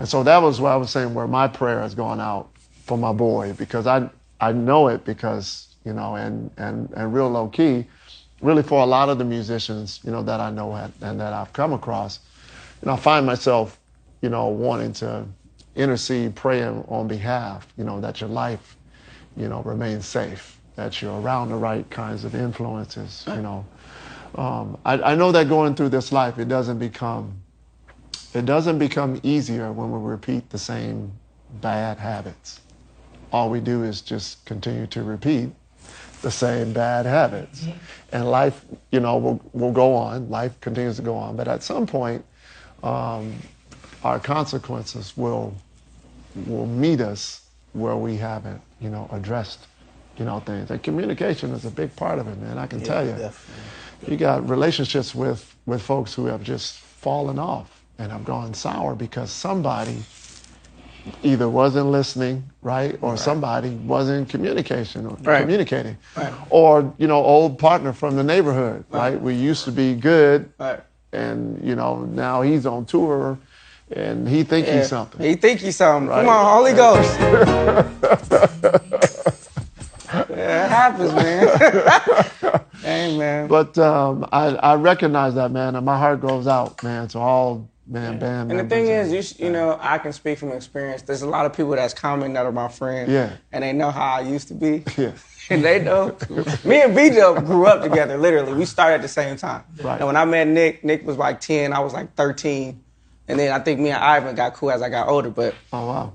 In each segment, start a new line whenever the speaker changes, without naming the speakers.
And so that was what I was saying, where my prayer has gone out for my boy, because I know it, because, you know, and real low key, really for a lot of the musicians, you know, that I know and that I've come across, you know, I find myself, you know, wanting to intercede, praying on behalf, you know, that your life, you know, remains safe, that you're around the right kinds of influences, you know. I know that going through this life, it doesn't become easier when we repeat the same bad habits. All we do is just continue to repeat the same bad habits. And life, you know, will go on. Life continues to go on. But at some point, our consequences will meet us where we haven't, you know, addressed, you know, things. And communication is a big part of it, man. I can tell you.
Definitely.
You got relationships with folks who have just fallen off and have gone sour because somebody either wasn't listening, right, or somebody wasn't communicating, or, you know, old partner from the neighborhood, right? We used to be good, and, you know, now he's on tour, and he think he's something.
He think he's something.
Right?
Come on, Holy Ghost. Yeah, it happens, man. Hey, man.
But I recognize that, man, and my heart goes out, man, to all band
And the thing is, you know, I can speak from experience. There's a lot of people that's commenting that are my friends, and they know how I used to be.
Yeah.
And they know. Me and BJ grew up together, literally. We started at the same time.
Right.
And when I met Nick was like 10, I was like 13. And then I think me and Ivan got cool as I got older. But,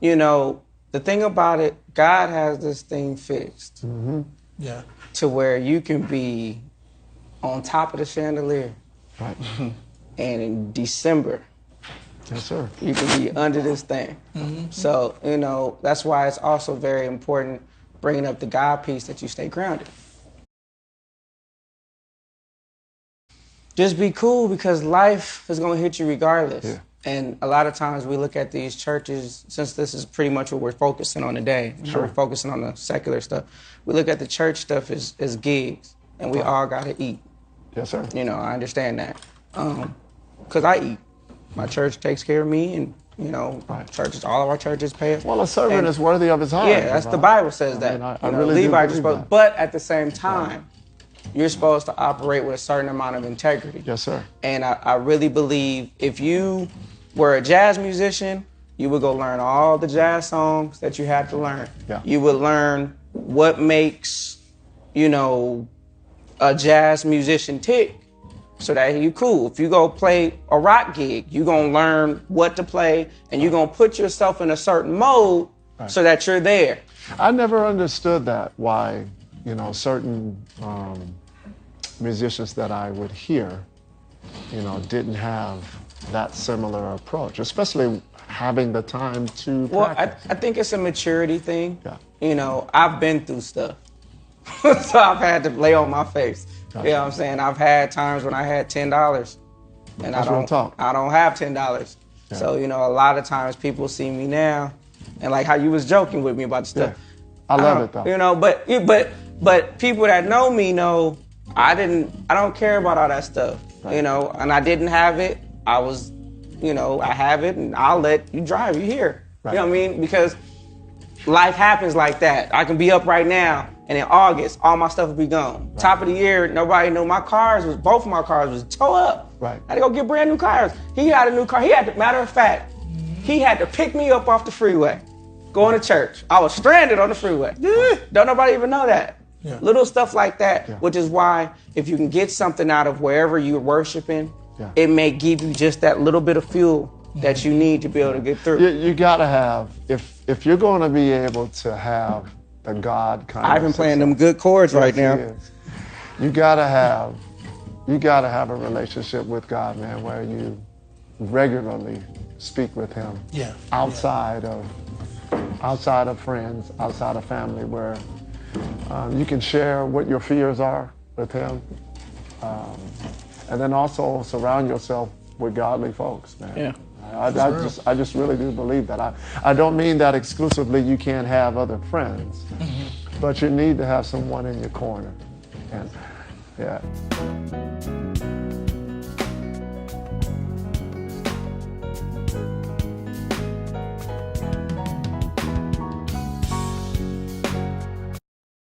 you know, the thing about it, God has this thing fixed to where you can be on top of the chandelier.
Right.
And in December,
yes, sir,
you can be under this thing. So, you know, that's why it's also very important bringing up the God piece, that you stay grounded. Just be cool, because life is going to hit you regardless.
Yeah.
And a lot of times we look at these churches, since this is pretty much what we're focusing on today, we're focusing on the secular stuff, we look at the church stuff as gigs, and we all got to eat.
Yes, sir.
You know, I understand that. Because I eat. My church takes care of me, and, you know, churches, all of our churches pay us.
Well, a servant is worthy of his hire.
Yeah, that's the Bible says that.
I really do believe that.
But at the same time, you're supposed to operate with a certain amount of integrity.
Yes, sir.
And I really believe if you were a jazz musician, you would go learn all the jazz songs that you had to learn.
Yeah.
You would learn what makes, you know, a jazz musician tick, so that you cool. If you go play a rock gig, you're going to learn what to play, and you're going to put yourself in a certain mode so that you're there.
I never understood that, why, you know, certain musicians that I would hear, you know, didn't have that similar approach, especially having the time to practice.
I think it's a maturity thing.
Yeah.
You know, I've been through stuff. So I've had to lay on my face.
Gotcha.
You know what I'm saying? I've had times when I had $10 and I don't have $10. Yeah. So, you know, a lot of times people see me now, and like how you was joking with me about the stuff.
Yeah. I love it though.
You know, but people that know me know I don't care about all that stuff. Right. You know, and I didn't have it. I was, you know, I have it, and I'll let you drive. You here. Right. You know what I mean? Because life happens like that. I can be up right now, and in August, all my stuff will be gone. Right. Top of the year, nobody knew. Both of my cars was towed up.
Right.
I had to go get brand new cars. He had a new car. Matter of fact, he had to pick me up off the freeway, going to church. I was stranded on the freeway. Don't nobody even know that. Yeah. Little stuff like that, which is why if you can get something out of wherever you're worshiping, it may give you just that little bit of fuel that you need to be able to get through.
You gotta have, if you're going to be able to have the God kind
I've been playing them good chords right now.
You gotta have a relationship with God, man, where you regularly speak with Him. Yeah. Outside of friends, outside of family, where you can share what your fears are with Him, and then also surround yourself with godly folks, man. Yeah. I just really do believe that. I don't mean that exclusively you can't have other friends, but you need to have someone in your corner. And yeah.